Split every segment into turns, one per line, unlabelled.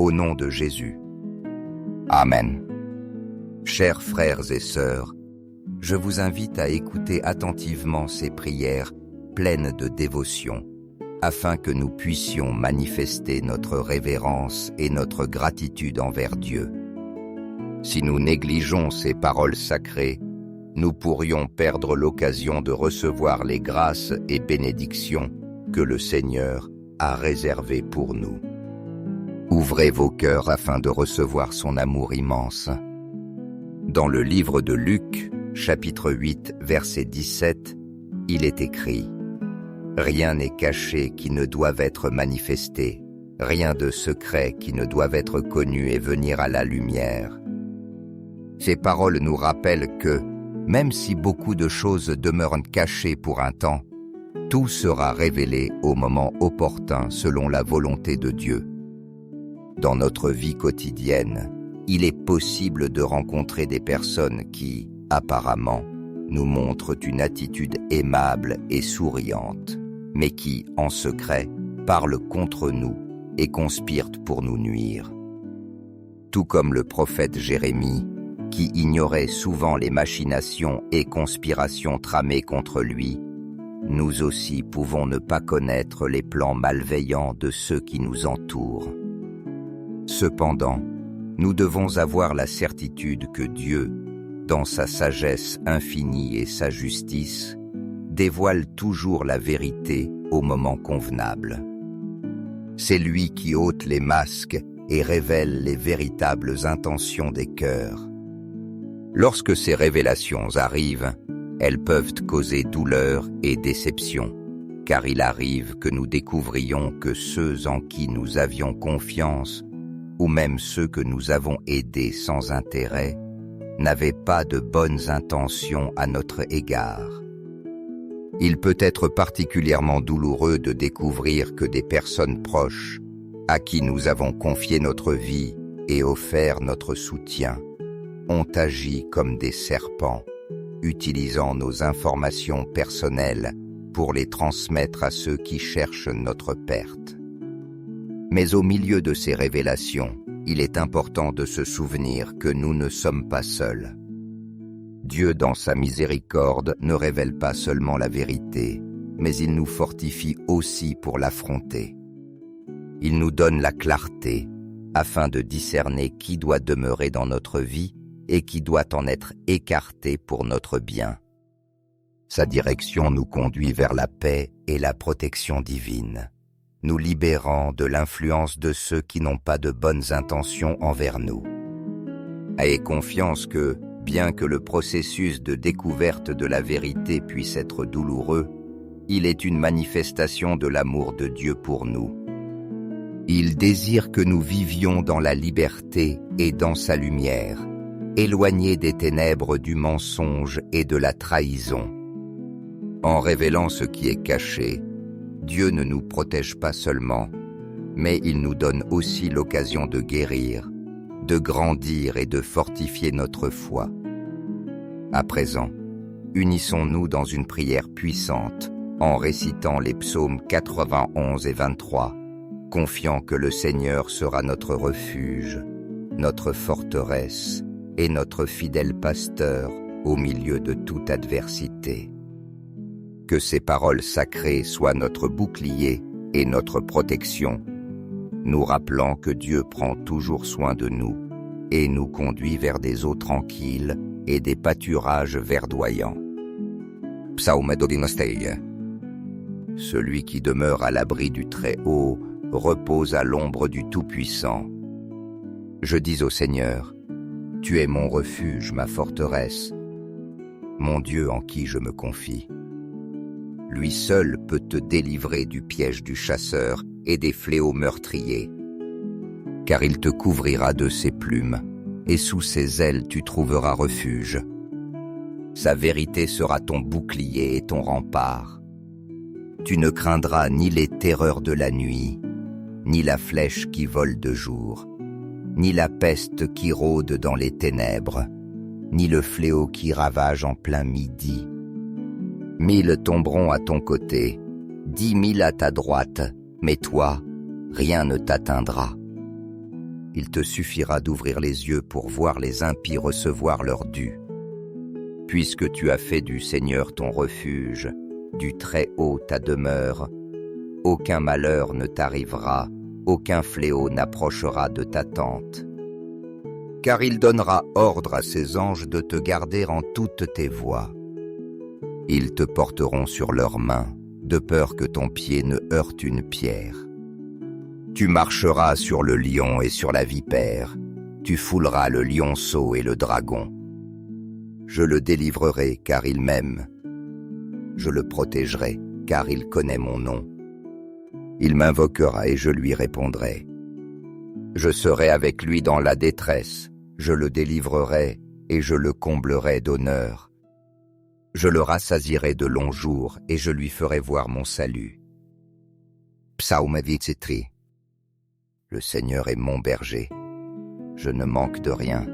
Au nom de Jésus. Amen. Chers frères et sœurs, je vous invite à écouter attentivement ces prières pleines de dévotion, afin que nous puissions manifester notre révérence et notre gratitude envers Dieu. Si nous négligeons ces paroles sacrées, nous pourrions perdre l'occasion de recevoir les grâces et bénédictions que le Seigneur a réservées pour nous. Ouvrez vos cœurs afin de recevoir son amour immense. Dans le livre de Luc, chapitre 8, verset 17, il est écrit « Rien n'est caché qui ne doive être manifesté, rien de secret qui ne doive être connu et venir à la lumière. » Ces paroles nous rappellent que, même si beaucoup de choses demeurent cachées pour un temps, tout sera révélé au moment opportun selon la volonté de Dieu. Dans notre vie quotidienne, il est possible de rencontrer des personnes qui, apparemment, nous montrent une attitude aimable et souriante, mais qui, en secret, parlent contre nous et conspirent pour nous nuire. Tout comme le prophète Jérémie, qui ignorait souvent les machinations et conspirations tramées contre lui, nous aussi pouvons ne pas connaître les plans malveillants de ceux qui nous entourent. Cependant, nous devons avoir la certitude que Dieu, dans sa sagesse infinie et sa justice, dévoile toujours la vérité au moment convenable. C'est lui qui ôte les masques et révèle les véritables intentions des cœurs. Lorsque ces révélations arrivent, elles peuvent causer douleur et déception, car il arrive que nous découvrions que ceux en qui nous avions confiance, ou même ceux que nous avons aidés sans intérêt, n'avaient pas de bonnes intentions à notre égard. Il peut être particulièrement douloureux de découvrir que des personnes proches, à qui nous avons confié notre vie et offert notre soutien, ont agi comme des serpents, utilisant nos informations personnelles pour les transmettre à ceux qui cherchent notre perte. Mais au milieu de ces révélations, il est important de se souvenir que nous ne sommes pas seuls. Dieu, dans sa miséricorde, ne révèle pas seulement la vérité, mais il nous fortifie aussi pour l'affronter. Il nous donne la clarté, afin de discerner qui doit demeurer dans notre vie et qui doit en être écarté pour notre bien. Sa direction nous conduit vers la paix et la protection divine, nous libérant de l'influence de ceux qui n'ont pas de bonnes intentions envers nous. Ayez confiance que, bien que le processus de découverte de la vérité puisse être douloureux, il est une manifestation de l'amour de Dieu pour nous. Il désire que nous vivions dans la liberté et dans sa lumière, éloignés des ténèbres du mensonge et de la trahison. En révélant ce qui est caché, Dieu ne nous protège pas seulement, mais il nous donne aussi l'occasion de guérir, de grandir et de fortifier notre foi. À présent, unissons-nous dans une prière puissante en récitant les psaumes 91 et 23, confiant que le Seigneur sera notre refuge, notre forteresse et notre fidèle pasteur au milieu de toute adversité. Que ces paroles sacrées soient notre bouclier et notre protection, nous rappelant que Dieu prend toujours soin de nous et nous conduit vers des eaux tranquilles et des pâturages verdoyants. Psaume d'Odinostei. Celui qui demeure à l'abri du Très-Haut repose à l'ombre du Tout-Puissant. Je dis au Seigneur, tu es mon refuge, ma forteresse, mon Dieu en qui je me confie. Lui seul peut te délivrer du piège du chasseur et des fléaux meurtriers. Car il te couvrira de ses plumes, et sous ses ailes tu trouveras refuge. Sa vérité sera ton bouclier et ton rempart. Tu ne craindras ni les terreurs de la nuit, ni la flèche qui vole de jour, ni la peste qui rôde dans les ténèbres, ni le fléau qui ravage en plein midi. 1000 tomberont à ton côté, 10 000 à ta droite, mais toi, rien ne t'atteindra. Il te suffira d'ouvrir les yeux pour voir les impies recevoir leur dû. Puisque tu as fait du Seigneur ton refuge, du Très-Haut ta demeure, aucun malheur ne t'arrivera, aucun fléau n'approchera de ta tente. Car il donnera ordre à ses anges de te garder en toutes tes voies. Ils te porteront sur leurs mains, de peur que ton pied ne heurte une pierre. Tu marcheras sur le lion et sur la vipère, tu fouleras le lionceau et le dragon. Je le délivrerai car il m'aime. Je le protégerai car il connaît mon nom. Il m'invoquera et je lui répondrai. Je serai avec lui dans la détresse, je le délivrerai et je le comblerai d'honneur. Je le rassasierai de longs jours et je lui ferai voir mon salut. Psaume 23. Le Seigneur est mon berger, je ne manque de rien.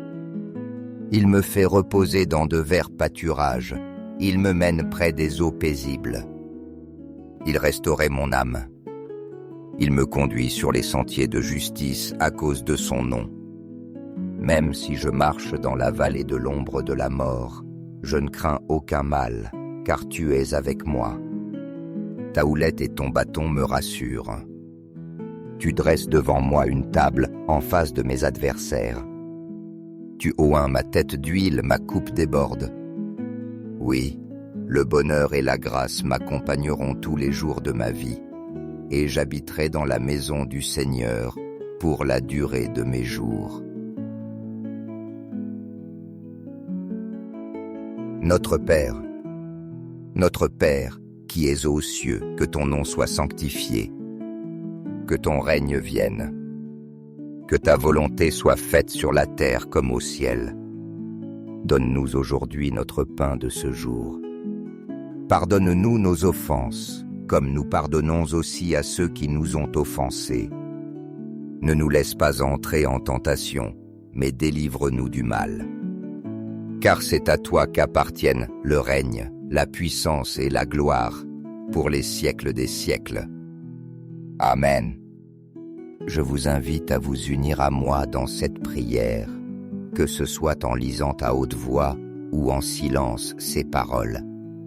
Il me fait reposer dans de verts pâturages, il me mène près des eaux paisibles. Il restaurait mon âme. Il me conduit sur les sentiers de justice à cause de son nom. Même si je marche dans la vallée de l'ombre de la mort, je ne crains aucun mal, car tu es avec moi. Ta houlette et ton bâton me rassurent. Tu dresses devant moi une table en face de mes adversaires. Tu oins ma tête d'huile, ma coupe déborde. Oui, le bonheur et la grâce m'accompagneront tous les jours de ma vie, et j'habiterai dans la maison du Seigneur pour la durée de mes jours. Notre Père, qui es aux cieux, que ton nom soit sanctifié, que ton règne vienne, que ta volonté soit faite sur la terre comme au ciel. Donne-nous aujourd'hui notre pain de ce jour. Pardonne-nous nos offenses, comme nous pardonnons aussi à ceux qui nous ont offensés. Ne nous laisse pas entrer en tentation, mais délivre-nous du mal. Car c'est à toi qu'appartiennent le règne, la puissance et la gloire, pour les siècles des siècles. Amen. Je vous invite à vous unir à moi dans cette prière, que ce soit en lisant à haute voix ou en silence ces paroles,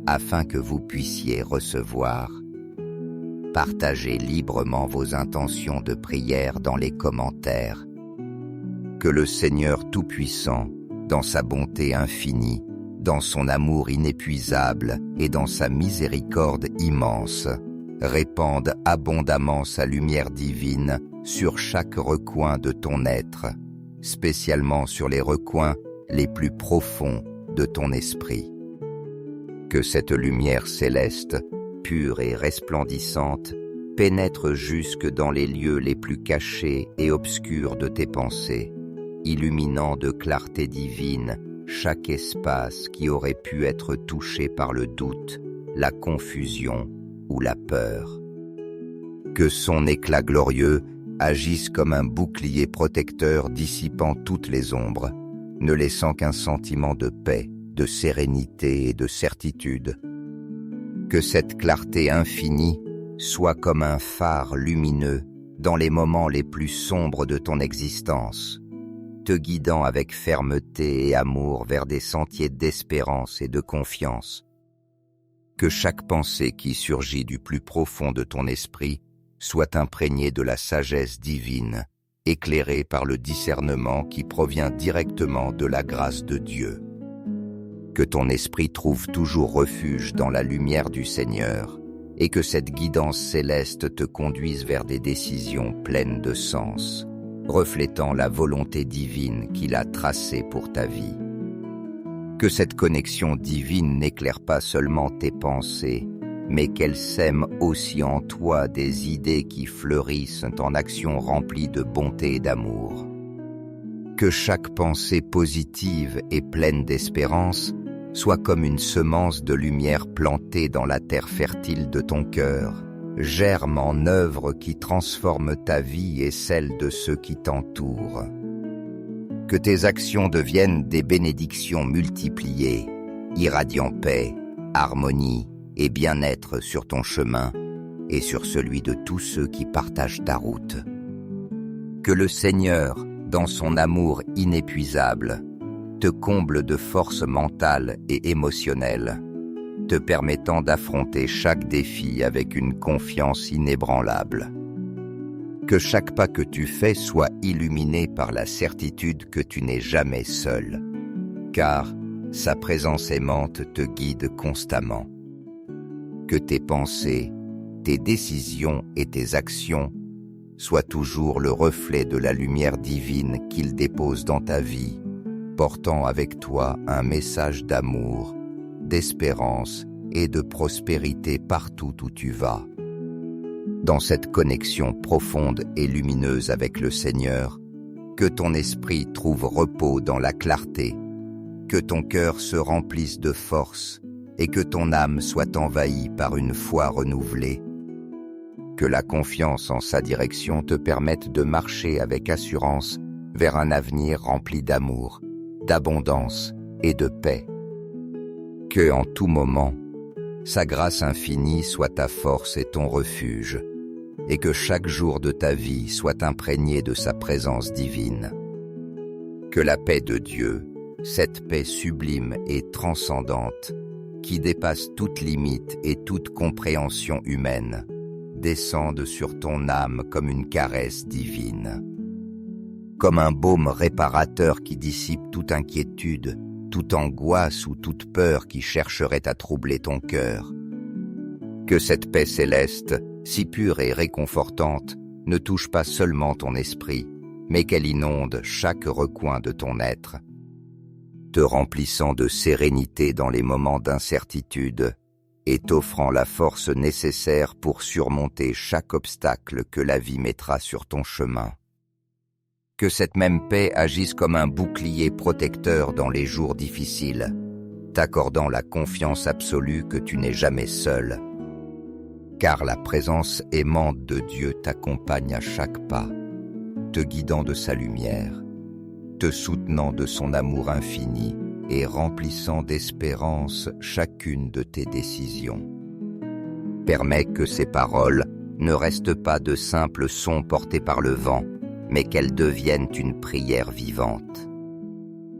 afin que vous puissiez recevoir. Partagez librement vos intentions de prière dans les commentaires. Que le Seigneur Tout-Puissant, dans sa bonté infinie, dans son amour inépuisable et dans sa miséricorde immense, répande abondamment sa lumière divine sur chaque recoin de ton être, spécialement sur les recoins les plus profonds de ton esprit. Que cette lumière céleste, pure et resplendissante, pénètre jusque dans les lieux les plus cachés et obscurs de tes pensées, illuminant de clarté divine chaque espace qui aurait pu être touché par le doute, la confusion ou la peur. Que son éclat glorieux agisse comme un bouclier protecteur dissipant toutes les ombres, ne laissant qu'un sentiment de paix, de sérénité et de certitude. Que cette clarté infinie soit comme un phare lumineux dans les moments les plus sombres de ton existence, te guidant avec fermeté et amour vers des sentiers d'espérance et de confiance. Que chaque pensée qui surgit du plus profond de ton esprit soit imprégnée de la sagesse divine, éclairée par le discernement qui provient directement de la grâce de Dieu. Que ton esprit trouve toujours refuge dans la lumière du Seigneur, et que cette guidance céleste te conduise vers des décisions pleines de sens, reflétant la volonté divine qu'il a tracée pour ta vie. Que cette connexion divine n'éclaire pas seulement tes pensées, mais qu'elle sème aussi en toi des idées qui fleurissent en actions remplies de bonté et d'amour. Que chaque pensée positive et pleine d'espérance soit comme une semence de lumière plantée dans la terre fertile de ton cœur, germe en œuvre qui transforme ta vie et celle de ceux qui t'entourent. Que tes actions deviennent des bénédictions multipliées, irradiant paix, harmonie et bien-être sur ton chemin et sur celui de tous ceux qui partagent ta route. Que le Seigneur, dans son amour inépuisable, te comble de force mentale et émotionnelle, te permettant d'affronter chaque défi avec une confiance inébranlable. Que chaque pas que tu fais soit illuminé par la certitude que tu n'es jamais seul, car sa présence aimante te guide constamment. Que tes pensées, tes décisions et tes actions soient toujours le reflet de la lumière divine qu'il dépose dans ta vie, portant avec toi un message d'amour, d'espérance et de prospérité partout où tu vas. Dans cette connexion profonde et lumineuse avec le Seigneur, que ton esprit trouve repos dans la clarté, que ton cœur se remplisse de force et que ton âme soit envahie par une foi renouvelée. Que la confiance en sa direction te permette de marcher avec assurance vers un avenir rempli d'amour, d'abondance et de paix. Que, en tout moment, sa grâce infinie soit ta force et ton refuge, et que chaque jour de ta vie soit imprégné de sa présence divine. Que la paix de Dieu, cette paix sublime et transcendante, qui dépasse toute limite et toute compréhension humaine, descende sur ton âme comme une caresse divine. Comme un baume réparateur qui dissipe toute inquiétude, toute angoisse ou toute peur qui chercherait à troubler ton cœur. Que cette paix céleste, si pure et réconfortante, ne touche pas seulement ton esprit, mais qu'elle inonde chaque recoin de ton être, te remplissant de sérénité dans les moments d'incertitude et t'offrant la force nécessaire pour surmonter chaque obstacle que la vie mettra sur ton chemin. Que cette même paix agisse comme un bouclier protecteur dans les jours difficiles, t'accordant la confiance absolue que tu n'es jamais seul. Car la présence aimante de Dieu t'accompagne à chaque pas, te guidant de sa lumière, te soutenant de son amour infini et remplissant d'espérance chacune de tes décisions. Permets que ces paroles ne restent pas de simples sons portés par le vent, mais qu'elles deviennent une prière vivante.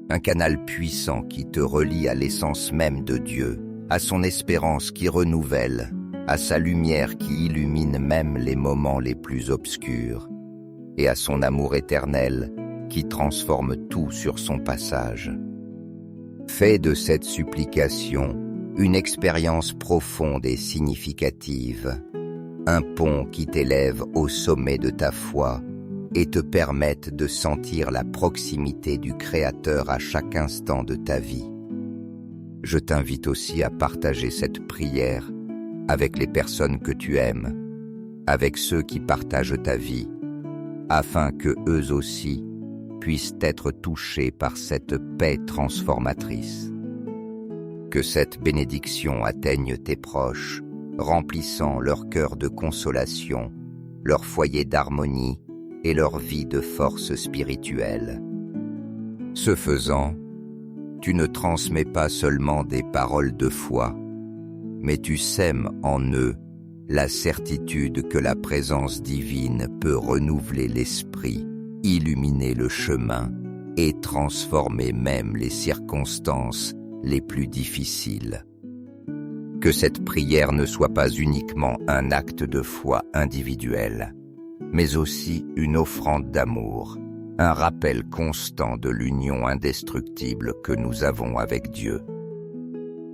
Un canal puissant qui te relie à l'essence même de Dieu, à son espérance qui renouvelle, à sa lumière qui illumine même les moments les plus obscurs, et à son amour éternel qui transforme tout sur son passage. Fais de cette supplication une expérience profonde et significative, un pont qui t'élève au sommet de ta foi et te permette de sentir la proximité du Créateur à chaque instant de ta vie. Je t'invite aussi à partager cette prière avec les personnes que tu aimes, avec ceux qui partagent ta vie, afin que eux aussi puissent être touchés par cette paix transformatrice. Que cette bénédiction atteigne tes proches, remplissant leur cœur de consolation, leur foyer d'harmonie et leur vie de force spirituelle. Ce faisant, tu ne transmets pas seulement des paroles de foi, mais tu sèmes en eux la certitude que la présence divine peut renouveler l'esprit, illuminer le chemin et transformer même les circonstances les plus difficiles. Que cette prière ne soit pas uniquement un acte de foi individuel, mais aussi une offrande d'amour, un rappel constant de l'union indestructible que nous avons avec Dieu.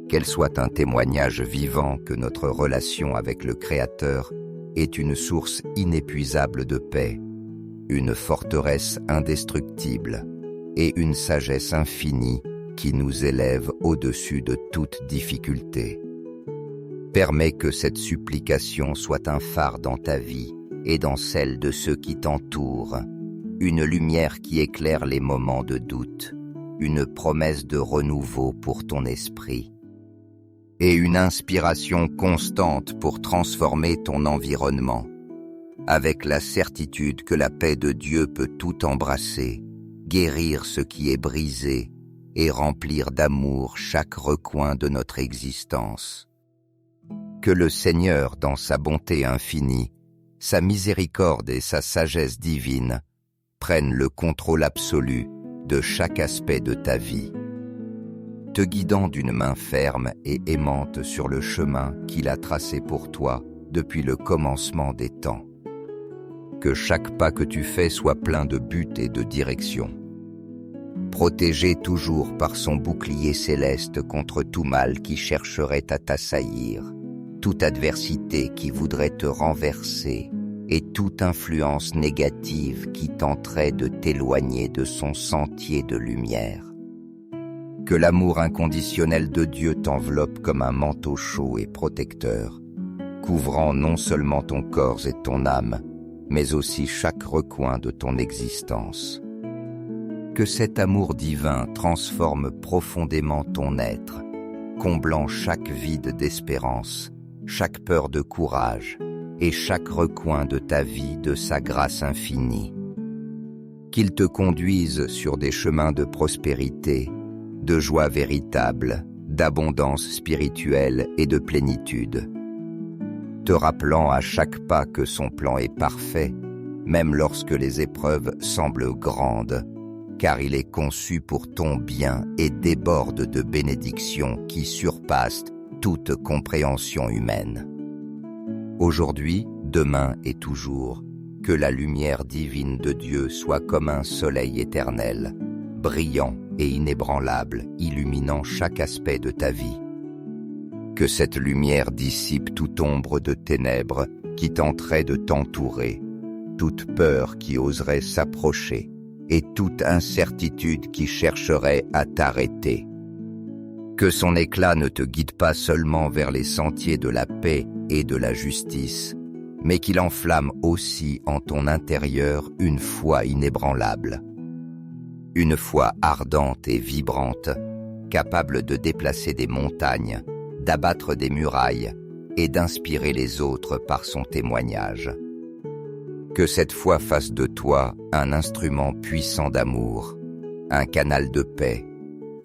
Qu'elle soit un témoignage vivant que notre relation avec le Créateur est une source inépuisable de paix, une forteresse indestructible et une sagesse infinie qui nous élève au-dessus de toute difficulté. Permets que cette supplication soit un phare dans ta vie et dans celle de ceux qui t'entourent, une lumière qui éclaire les moments de doute, une promesse de renouveau pour ton esprit, et une inspiration constante pour transformer ton environnement, avec la certitude que la paix de Dieu peut tout embrasser, guérir ce qui est brisé et remplir d'amour chaque recoin de notre existence. Que le Seigneur, dans sa bonté infinie, sa miséricorde et sa sagesse divine, prenne le contrôle absolu de chaque aspect de ta vie, te guidant d'une main ferme et aimante sur le chemin qu'il a tracé pour toi depuis le commencement des temps. Que chaque pas que tu fais soit plein de but et de direction. Protégé toujours par son bouclier céleste contre tout mal qui chercherait à t'assaillir, toute adversité qui voudrait te renverser et toute influence négative qui tenterait de t'éloigner de son sentier de lumière. Que l'amour inconditionnel de Dieu t'enveloppe comme un manteau chaud et protecteur, couvrant non seulement ton corps et ton âme, mais aussi chaque recoin de ton existence. Que cet amour divin transforme profondément ton être, comblant chaque vide d'espérance, chaque peur de courage et chaque recoin de ta vie de sa grâce infinie. Qu'il te conduise sur des chemins de prospérité, de joie véritable, d'abondance spirituelle et de plénitude, te rappelant à chaque pas que son plan est parfait, même lorsque les épreuves semblent grandes, car il est conçu pour ton bien et déborde de bénédictions qui surpassent toute compréhension humaine. Aujourd'hui, demain et toujours, que la lumière divine de Dieu soit comme un soleil éternel, brillant et inébranlable, illuminant chaque aspect de ta vie. Que cette lumière dissipe toute ombre de ténèbres qui tenterait de t'entourer, toute peur qui oserait s'approcher et toute incertitude qui chercherait à t'arrêter. Que son éclat ne te guide pas seulement vers les sentiers de la paix et de la justice, mais qu'il enflamme aussi en ton intérieur une foi inébranlable. Une foi ardente et vibrante, capable de déplacer des montagnes, d'abattre des murailles et d'inspirer les autres par son témoignage. Que cette foi fasse de toi un instrument puissant d'amour, un canal de paix,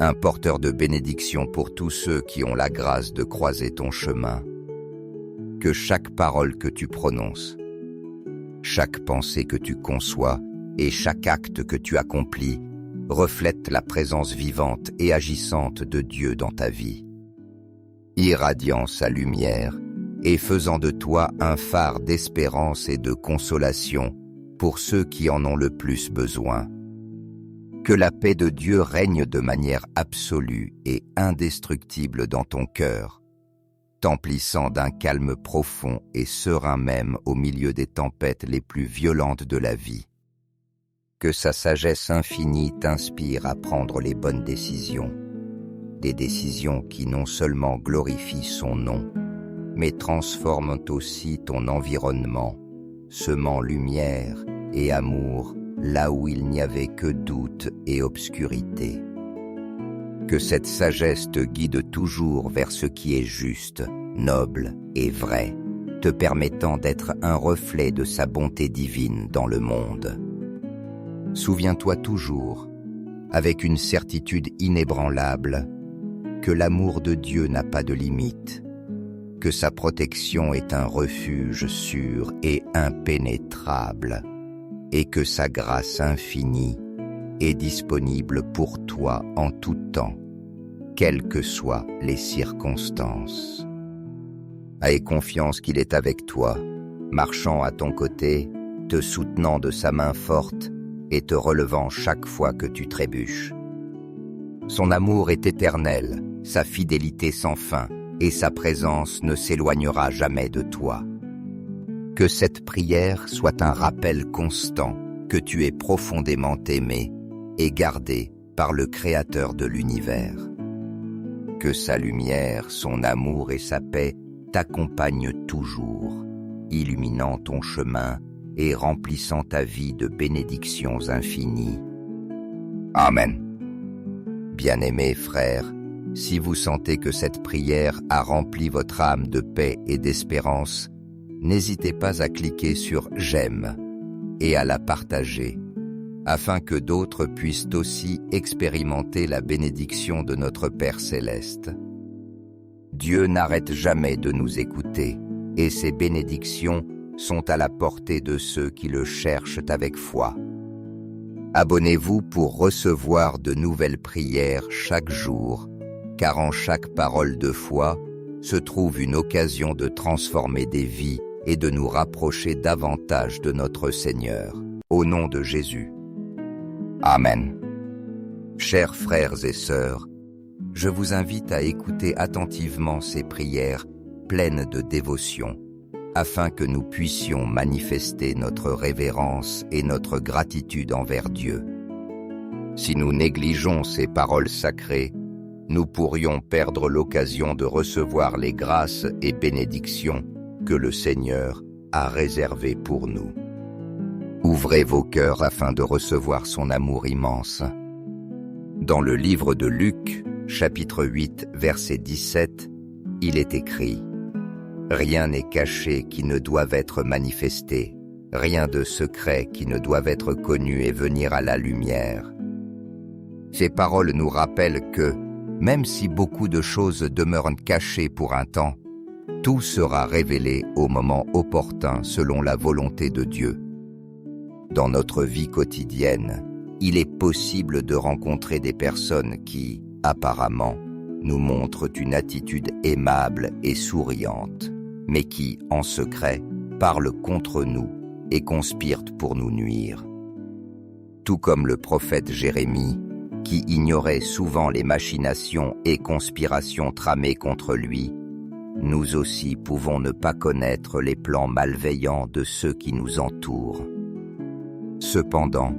un porteur de bénédiction pour tous ceux qui ont la grâce de croiser ton chemin. Que chaque parole que tu prononces, chaque pensée que tu conçois et chaque acte que tu accomplis reflète la présence vivante et agissante de Dieu dans ta vie, irradiant sa lumière et faisant de toi un phare d'espérance et de consolation pour ceux qui en ont le plus besoin. Que la paix de Dieu règne de manière absolue et indestructible dans ton cœur, t'emplissant d'un calme profond et serein même au milieu des tempêtes les plus violentes de la vie. Que sa sagesse infinie t'inspire à prendre les bonnes décisions, des décisions qui non seulement glorifient son nom, mais transforment aussi ton environnement, semant lumière et amour là où il n'y avait que doute et obscurité. Que cette sagesse te guide toujours vers ce qui est juste, noble et vrai, te permettant d'être un reflet de sa bonté divine dans le monde. Souviens-toi toujours, avec une certitude inébranlable, que l'amour de Dieu n'a pas de limite, que sa protection est un refuge sûr et impénétrable, et que sa grâce infinie est disponible pour toi en tout temps, quelles que soient les circonstances. Aie confiance qu'il est avec toi, marchant à ton côté, te soutenant de sa main forte et te relevant chaque fois que tu trébuches. Son amour est éternel, sa fidélité sans fin, et sa présence ne s'éloignera jamais de toi. Que cette prière soit un rappel constant que tu es profondément aimé et gardé par le Créateur de l'univers. Que sa lumière, son amour et sa paix t'accompagnent toujours, illuminant ton chemin et remplissant ta vie de bénédictions infinies. Amen. Bien-aimés frères, si vous sentez que cette prière a rempli votre âme de paix et d'espérance, n'hésitez pas à cliquer sur « J'aime » et à la partager, afin que d'autres puissent aussi expérimenter la bénédiction de notre Père Céleste. Dieu n'arrête jamais de nous écouter, et ses bénédictions sont à la portée de ceux qui le cherchent avec foi. Abonnez-vous pour recevoir de nouvelles prières chaque jour, car en chaque parole de foi se trouve une occasion de transformer des vies et de nous rapprocher davantage de notre Seigneur. Au nom de Jésus. Amen. Chers frères et sœurs, je vous invite à écouter attentivement ces prières pleines de dévotion, afin que nous puissions manifester notre révérence et notre gratitude envers Dieu. Si nous négligeons ces paroles sacrées, nous pourrions perdre l'occasion de recevoir les grâces et bénédictions que le Seigneur a réservées pour nous. Ouvrez vos cœurs afin de recevoir son amour immense. Dans le livre de Luc, chapitre 8, verset 17, il est écrit « Rien n'est caché qui ne doive être manifesté, rien de secret qui ne doive être connu et venir à la lumière. » Ces paroles nous rappellent que, même si beaucoup de choses demeurent cachées pour un temps, tout sera révélé au moment opportun selon la volonté de Dieu. Dans notre vie quotidienne, il est possible de rencontrer des personnes qui, apparemment, nous montrent une attitude aimable et souriante, mais qui, en secret, parlent contre nous et conspirent pour nous nuire. Tout comme le prophète Jérémie, qui ignorait souvent les machinations et conspirations tramées contre lui, nous aussi pouvons ne pas connaître les plans malveillants de ceux qui nous entourent. Cependant,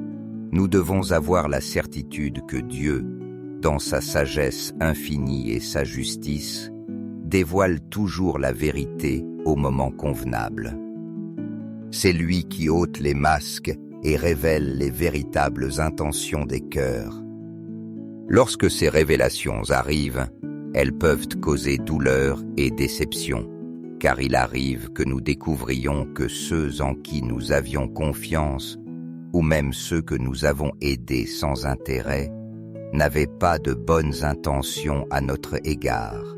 nous devons avoir la certitude que Dieu, dans sa sagesse infinie et sa justice, dévoile toujours la vérité au moment convenable. C'est lui qui ôte les masques et révèle les véritables intentions des cœurs. Lorsque ces révélations arrivent, elles peuvent causer douleur et déception, car il arrive que nous découvrions que ceux en qui nous avions confiance, ou même ceux que nous avons aidés sans intérêt, n'avaient pas de bonnes intentions à notre égard.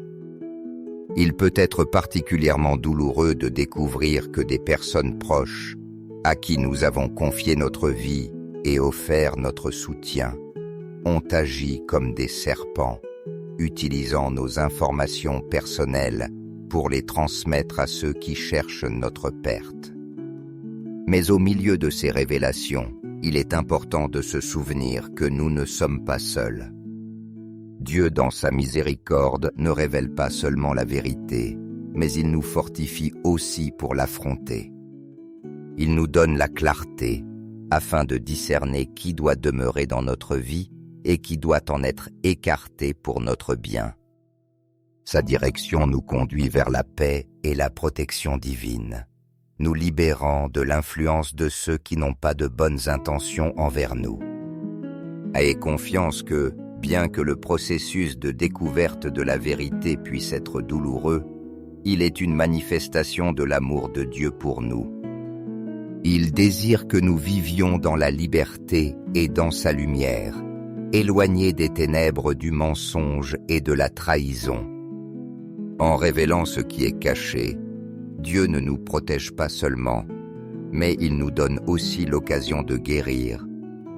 Il peut être particulièrement douloureux de découvrir que des personnes proches, à qui nous avons confié notre vie et offert notre soutien, ont agi comme des serpents, utilisant nos informations personnelles pour les transmettre à ceux qui cherchent notre perte. Mais au milieu de ces révélations, il est important de se souvenir que nous ne sommes pas seuls. Dieu, dans sa miséricorde, ne révèle pas seulement la vérité, mais il nous fortifie aussi pour l'affronter. Il nous donne la clarté, afin de discerner qui doit demeurer dans notre vie et qui doit en être écarté pour notre bien. Sa direction nous conduit vers la paix et la protection divine, nous libérant de l'influence de ceux qui n'ont pas de bonnes intentions envers nous. Ayez confiance que, bien que le processus de découverte de la vérité puisse être douloureux, il est une manifestation de l'amour de Dieu pour nous. Il désire que nous vivions dans la liberté et dans sa lumière, éloignés des ténèbres du mensonge et de la trahison. En révélant ce qui est caché, Dieu ne nous protège pas seulement, mais il nous donne aussi l'occasion de guérir,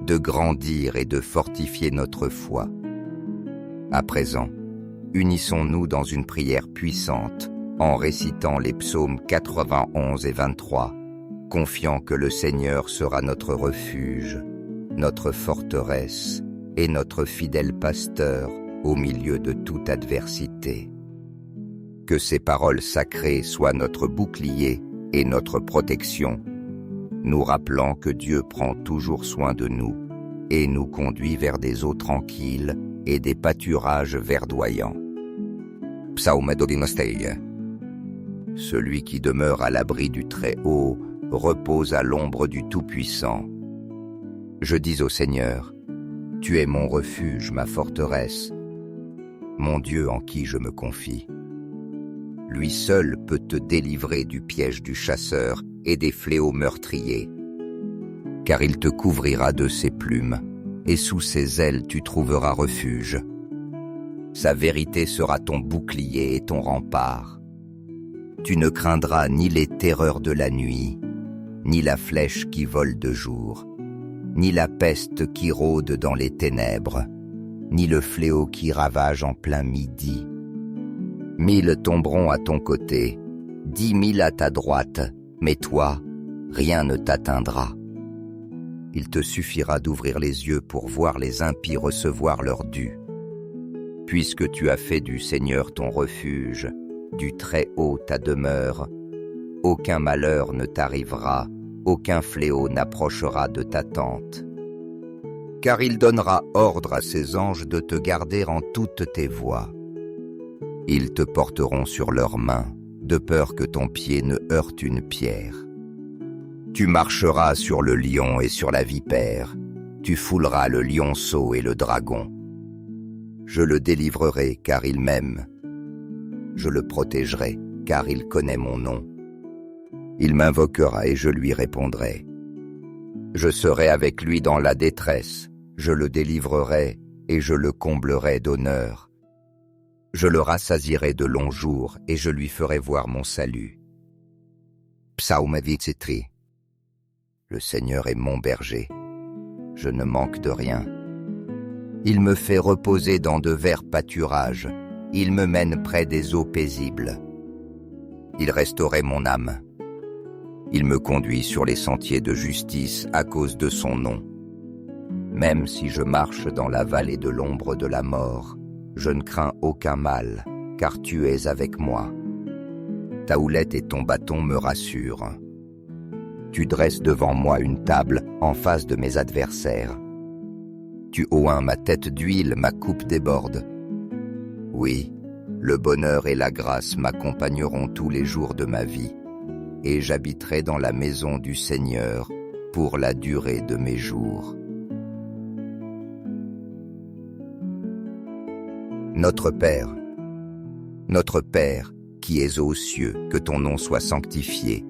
de grandir et de fortifier notre foi. À présent, unissons-nous dans une prière puissante en récitant les psaumes 91 et 23, confiant que le Seigneur sera notre refuge, notre forteresse et notre fidèle pasteur au milieu de toute adversité. Que ces paroles sacrées soient notre bouclier et notre protection, nous rappelant que Dieu prend toujours soin de nous et nous conduit vers des eaux tranquilles et des pâturages verdoyants. Psaume dodinosteie. Celui qui demeure à l'abri du Très-Haut repose à l'ombre du Tout-Puissant. Je dis au Seigneur, tu es mon refuge, ma forteresse, mon Dieu en qui je me confie. Lui seul peut te délivrer du piège du chasseur et des fléaux meurtriers. Car il te couvrira de ses plumes, et sous ses ailes tu trouveras refuge. Sa vérité sera ton bouclier et ton rempart. Tu ne craindras ni les terreurs de la nuit, ni la flèche qui vole de jour, ni la peste qui rôde dans les ténèbres, ni le fléau qui ravage en plein midi. 1000 tomberont à ton côté, 10 000 à ta droite, mais toi, rien ne t'atteindra. Il te suffira d'ouvrir les yeux pour voir les impies recevoir leur dû. Puisque tu as fait du Seigneur ton refuge, du Très-Haut ta demeure, aucun malheur ne t'arrivera, aucun fléau n'approchera de ta tente. Car il donnera ordre à ses anges de te garder en toutes tes voies. Ils te porteront sur leurs mains, de peur que ton pied ne heurte une pierre. Tu marcheras sur le lion et sur la vipère, tu fouleras le lionceau et le dragon. Je le délivrerai car il m'aime. Je le protégerai car il connaît mon nom. Il m'invoquera et je lui répondrai. Je serai avec lui dans la détresse, je le délivrerai et je le comblerai d'honneur. Je le rassasierai de longs jours et je lui ferai voir mon salut. Psaume 23. Le Seigneur est mon berger, je ne manque de rien. Il me fait reposer dans de verts pâturages, il me mène près des eaux paisibles. Il restaurait mon âme. Il me conduit sur les sentiers de justice à cause de son nom. Même si je marche dans la vallée de l'ombre de la mort, je ne crains aucun mal, car tu es avec moi. Ta houlette et ton bâton me rassurent. Tu dresses devant moi une table en face de mes adversaires. Tu oins ma tête d'huile, ma coupe déborde. Oui, le bonheur et la grâce m'accompagneront tous les jours de ma vie, et j'habiterai dans la maison du Seigneur pour la durée de mes jours. Notre Père, qui es aux cieux, que ton nom soit sanctifié,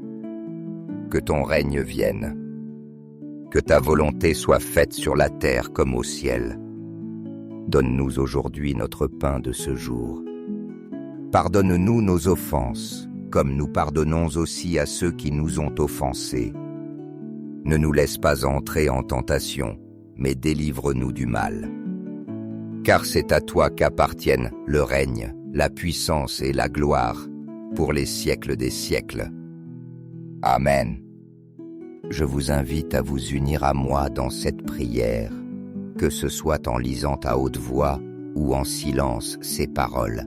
que ton règne vienne, que ta volonté soit faite sur la terre comme au ciel. Donne-nous aujourd'hui notre pain de ce jour. Pardonne-nous nos offenses, comme nous pardonnons aussi à ceux qui nous ont offensés. Ne nous laisse pas entrer en tentation, mais délivre-nous du mal. Car c'est à toi qu'appartiennent le règne, la puissance et la gloire, pour les siècles des siècles. Amen. Je vous invite à vous unir à moi dans cette prière, que ce soit en lisant à haute voix ou en silence ces paroles,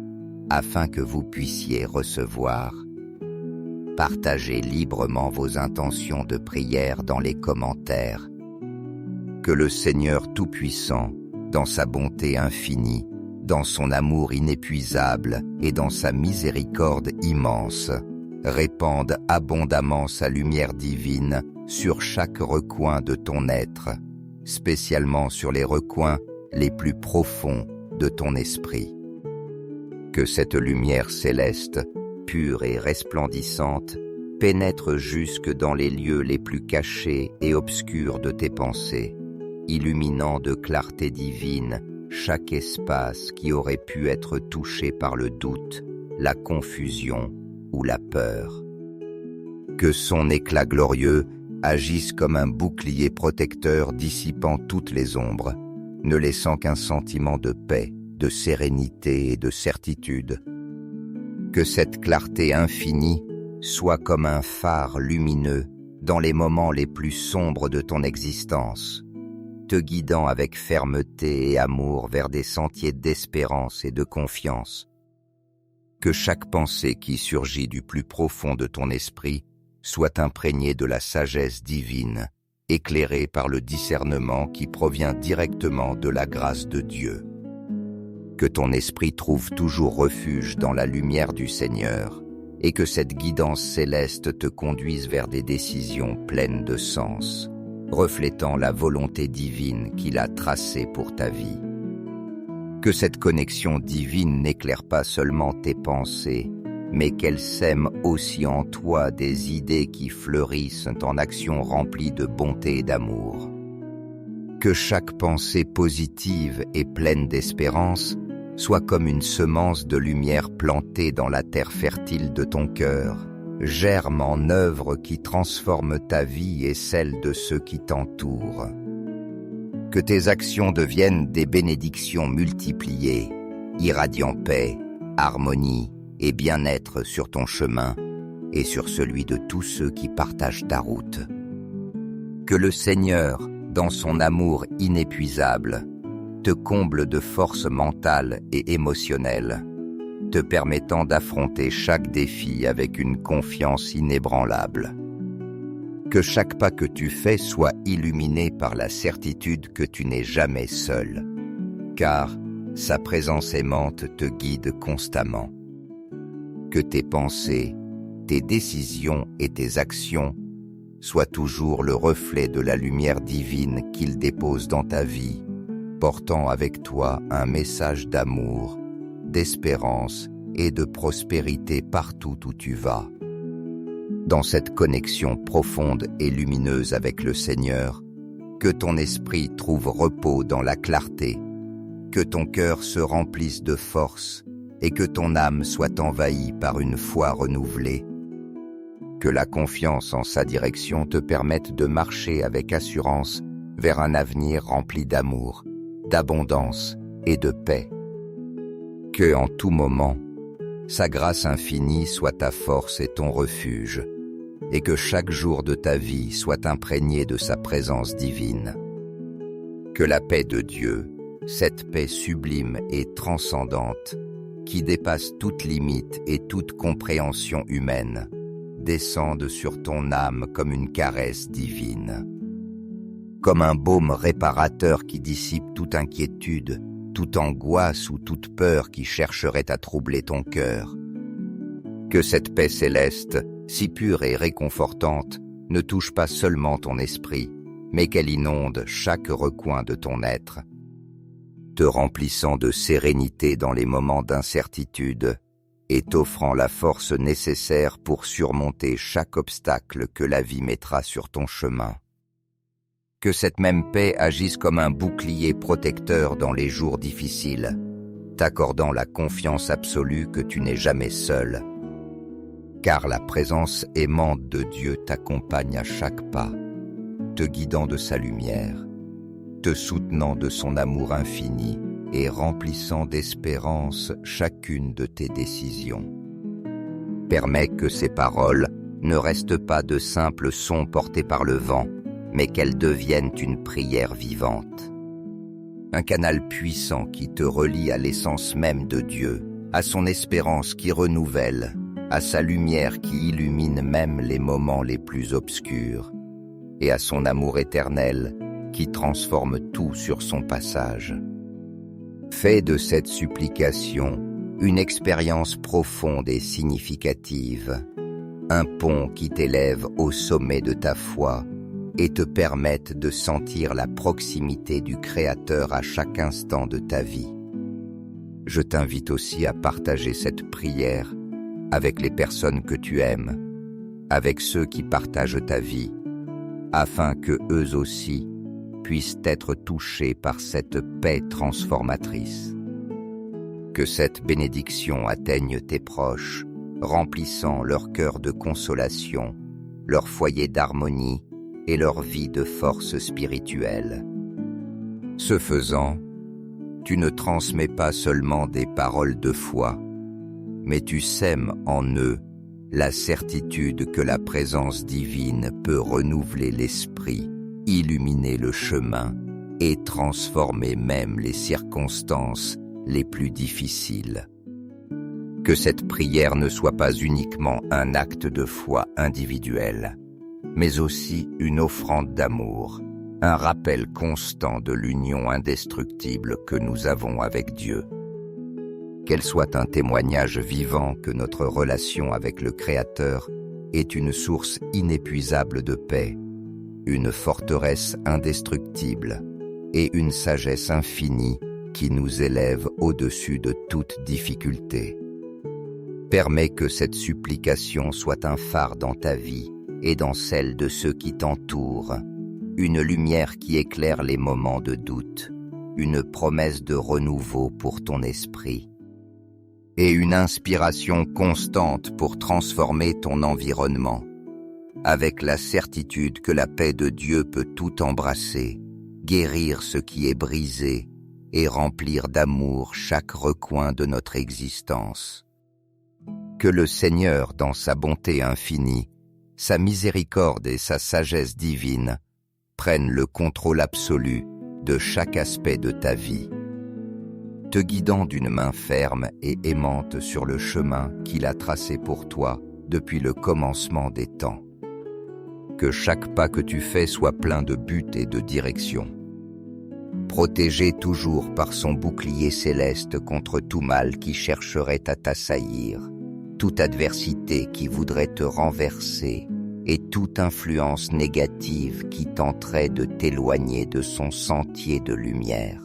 afin que vous puissiez recevoir. Partagez librement vos intentions de prière dans les commentaires. Que le Seigneur Tout-Puissant, dans sa bonté infinie, dans son amour inépuisable et dans sa miséricorde immense, répande abondamment sa lumière divine sur chaque recoin de ton être, spécialement sur les recoins les plus profonds de ton esprit. Que cette lumière céleste, pure et resplendissante, pénètre jusque dans les lieux les plus cachés et obscurs de tes pensées, illuminant de clarté divine chaque espace qui aurait pu être touché par le doute, la confusion ou la peur. Que son éclat glorieux agisse comme un bouclier protecteur dissipant toutes les ombres, ne laissant qu'un sentiment de paix, de sérénité et de certitude. Que cette clarté infinie soit comme un phare lumineux dans les moments les plus sombres de ton existence, te guidant avec fermeté et amour vers des sentiers d'espérance et de confiance. Que chaque pensée qui surgit du plus profond de ton esprit soit imprégnée de la sagesse divine, éclairée par le discernement qui provient directement de la grâce de Dieu. Que ton esprit trouve toujours refuge dans la lumière du Seigneur, et que cette guidance céleste te conduise vers des décisions pleines de sens, reflétant la volonté divine qu'il a tracée pour ta vie. Que cette connexion divine n'éclaire pas seulement tes pensées, mais qu'elle sème aussi en toi des idées qui fleurissent en actions remplies de bonté et d'amour. Que chaque pensée positive et pleine d'espérance soit comme une semence de lumière plantée dans la terre fertile de ton cœur, germe en œuvre qui transforme ta vie et celle de ceux qui t'entourent. Que tes actions deviennent des bénédictions multipliées, irradiant paix, harmonie et bien-être sur ton chemin et sur celui de tous ceux qui partagent ta route. Que le Seigneur, dans son amour inépuisable, te comble de force mentale et émotionnelle, te permettant d'affronter chaque défi avec une confiance inébranlable. Que chaque pas que tu fais soit illuminé par la certitude que tu n'es jamais seul, car sa présence aimante te guide constamment. Que tes pensées, tes décisions et tes actions soient toujours le reflet de la lumière divine qu'il dépose dans ta vie, portant avec toi un message d'amour, d'espérance et de prospérité partout où tu vas. Dans cette connexion profonde et lumineuse avec le Seigneur, que ton esprit trouve repos dans la clarté, que ton cœur se remplisse de force et que ton âme soit envahie par une foi renouvelée. Que la confiance en sa direction te permette de marcher avec assurance vers un avenir rempli d'amour, d'abondance et de paix. Que, en tout moment, sa grâce infinie soit ta force et ton refuge, et que chaque jour de ta vie soit imprégné de sa présence divine. Que la paix de Dieu, cette paix sublime et transcendante, qui dépasse toute limite et toute compréhension humaine, descende sur ton âme comme une caresse divine. Comme un baume réparateur qui dissipe toute inquiétude, toute angoisse ou toute peur qui chercherait à troubler ton cœur. Que cette paix céleste, si pure et réconfortante, ne touche pas seulement ton esprit, mais qu'elle inonde chaque recoin de ton être, te remplissant de sérénité dans les moments d'incertitude et t'offrant la force nécessaire pour surmonter chaque obstacle que la vie mettra sur ton chemin. Que cette même paix agisse comme un bouclier protecteur dans les jours difficiles, t'accordant la confiance absolue que tu n'es jamais seul. Car la présence aimante de Dieu t'accompagne à chaque pas, te guidant de sa lumière, te soutenant de son amour infini et remplissant d'espérance chacune de tes décisions. Permets que ces paroles ne restent pas de simples sons portés par le vent, mais qu'elles deviennent une prière vivante. Un canal puissant qui te relie à l'essence même de Dieu, à son espérance qui renouvelle, à sa lumière qui illumine même les moments les plus obscurs, et à son amour éternel qui transforme tout sur son passage. Fais de cette supplication une expérience profonde et significative, un pont qui t'élève au sommet de ta foi et te permette de sentir la proximité du Créateur à chaque instant de ta vie. Je t'invite aussi à partager cette prière avec les personnes que tu aimes, avec ceux qui partagent ta vie, afin que eux aussi puissent être touchés par cette paix transformatrice. Que cette bénédiction atteigne tes proches, remplissant leur cœur de consolation, leur foyer d'harmonie et leur vie de force spirituelle. Ce faisant, tu ne transmets pas seulement des paroles de foi, mais tu sèmes en eux la certitude que la présence divine peut renouveler l'esprit, illuminer le chemin et transformer même les circonstances les plus difficiles. Que cette prière ne soit pas uniquement un acte de foi individuel, mais aussi une offrande d'amour, un rappel constant de l'union indestructible que nous avons avec Dieu. Qu'elle soit un témoignage vivant que notre relation avec le Créateur est une source inépuisable de paix, une forteresse indestructible et une sagesse infinie qui nous élève au-dessus de toute difficulté. Permets que cette supplication soit un phare dans ta vie et dans celle de ceux qui t'entourent, une lumière qui éclaire les moments de doute, une promesse de renouveau pour ton esprit, et une inspiration constante pour transformer ton environnement, avec la certitude que la paix de Dieu peut tout embrasser, guérir ce qui est brisé et remplir d'amour chaque recoin de notre existence. Que le Seigneur, dans sa bonté infinie, sa miséricorde et sa sagesse divine, prennent le contrôle absolu de chaque aspect de ta vie, te guidant d'une main ferme et aimante sur le chemin qu'il a tracé pour toi depuis le commencement des temps. Que chaque pas que tu fais soit plein de but et de direction. Protégé toujours par son bouclier céleste contre tout mal qui chercherait à t'assaillir, toute adversité qui voudrait te renverser et toute influence négative qui tenterait de t'éloigner de son sentier de lumière.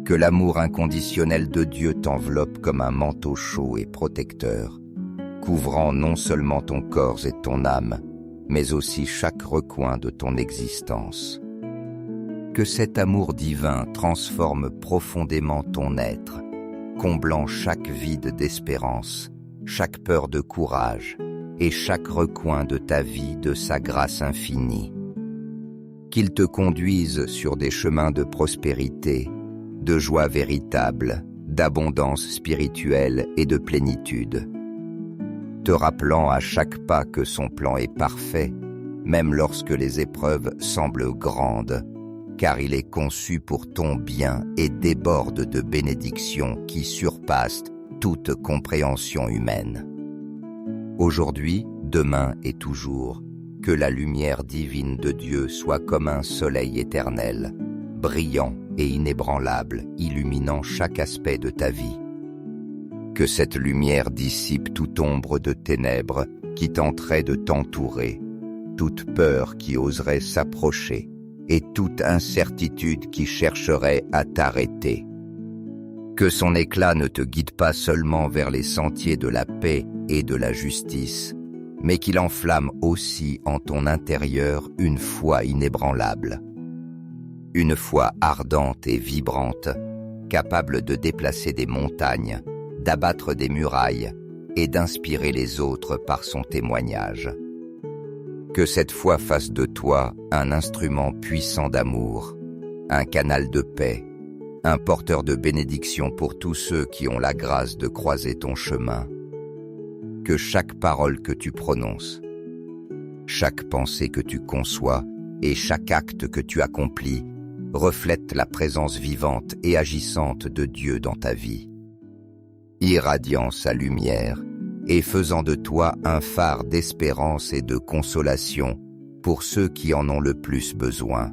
Que l'amour inconditionnel de Dieu t'enveloppe comme un manteau chaud et protecteur, couvrant non seulement ton corps et ton âme, mais aussi chaque recoin de ton existence. Que cet amour divin transforme profondément ton être, comblant chaque vide d'espérance, chaque peur de courage et chaque recoin de ta vie de sa grâce infinie. Qu'il te conduise sur des chemins de prospérité, de joie véritable, d'abondance spirituelle et de plénitude, te rappelant à chaque pas que son plan est parfait, même lorsque les épreuves semblent grandes, car il est conçu pour ton bien et déborde de bénédictions qui surpassent toute compréhension humaine. Aujourd'hui, demain et toujours, que la lumière divine de Dieu soit comme un soleil éternel, brillant et inébranlable, illuminant chaque aspect de ta vie. Que cette lumière dissipe toute ombre de ténèbres qui tenterait de t'entourer, toute peur qui oserait s'approcher et toute incertitude qui chercherait à t'arrêter. Que son éclat ne te guide pas seulement vers les sentiers de la paix et de la justice, mais qu'il enflamme aussi en ton intérieur une foi inébranlable. Une foi ardente et vibrante, capable de déplacer des montagnes, d'abattre des murailles et d'inspirer les autres par son témoignage. Que cette foi fasse de toi un instrument puissant d'amour, un canal de paix, un porteur de bénédiction pour tous ceux qui ont la grâce de croiser ton chemin. Que chaque parole que tu prononces, chaque pensée que tu conçois et chaque acte que tu accomplis reflète la présence vivante et agissante de Dieu dans ta vie, irradiant sa lumière et faisant de toi un phare d'espérance et de consolation pour ceux qui en ont le plus besoin.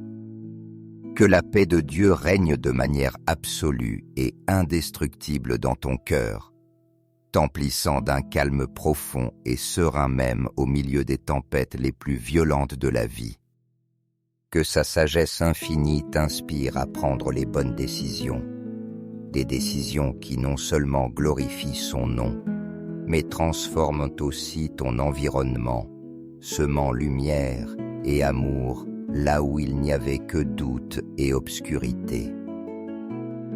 Que la paix de Dieu règne de manière absolue et indestructible dans ton cœur, t'emplissant d'un calme profond et serein même au milieu des tempêtes les plus violentes de la vie. Que sa sagesse infinie t'inspire à prendre les bonnes décisions, des décisions qui non seulement glorifient son nom, mais transforment aussi ton environnement, semant lumière et amour là où il n'y avait que doute et obscurité.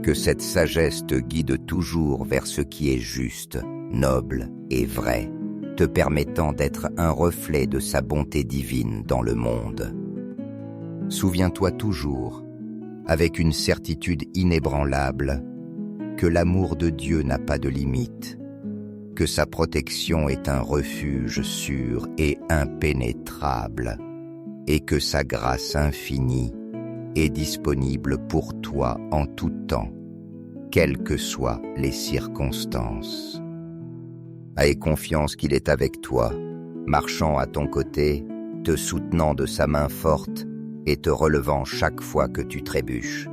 Que cette sagesse te guide toujours vers ce qui est juste, noble et vrai, te permettant d'être un reflet de sa bonté divine dans le monde. Souviens-toi toujours, avec une certitude inébranlable, que l'amour de Dieu n'a pas de limite, que sa protection est un refuge sûr et impénétrable, et que sa grâce infinie est disponible pour toi en tout temps, quelles que soient les circonstances. Aie confiance qu'il est avec toi, marchant à ton côté, te soutenant de sa main forte et te relevant chaque fois que tu trébuches.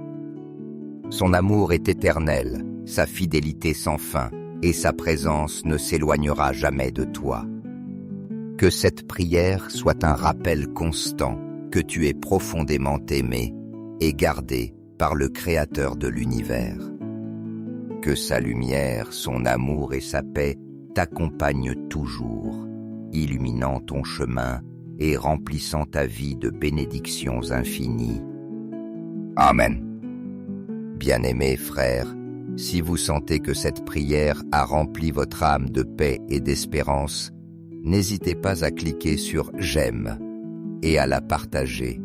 Son amour est éternel, sa fidélité sans fin, et sa présence ne s'éloignera jamais de toi. Que cette prière soit un rappel constant que tu es profondément aimé et gardé par le Créateur de l'univers. Que sa lumière, son amour et sa paix t'accompagnent toujours, illuminant ton chemin et remplissant ta vie de bénédictions infinies. Amen. Bien-aimés frères, si vous sentez que cette prière a rempli votre âme de paix et d'espérance, n'hésitez pas à cliquer sur « J'aime » et à la partager,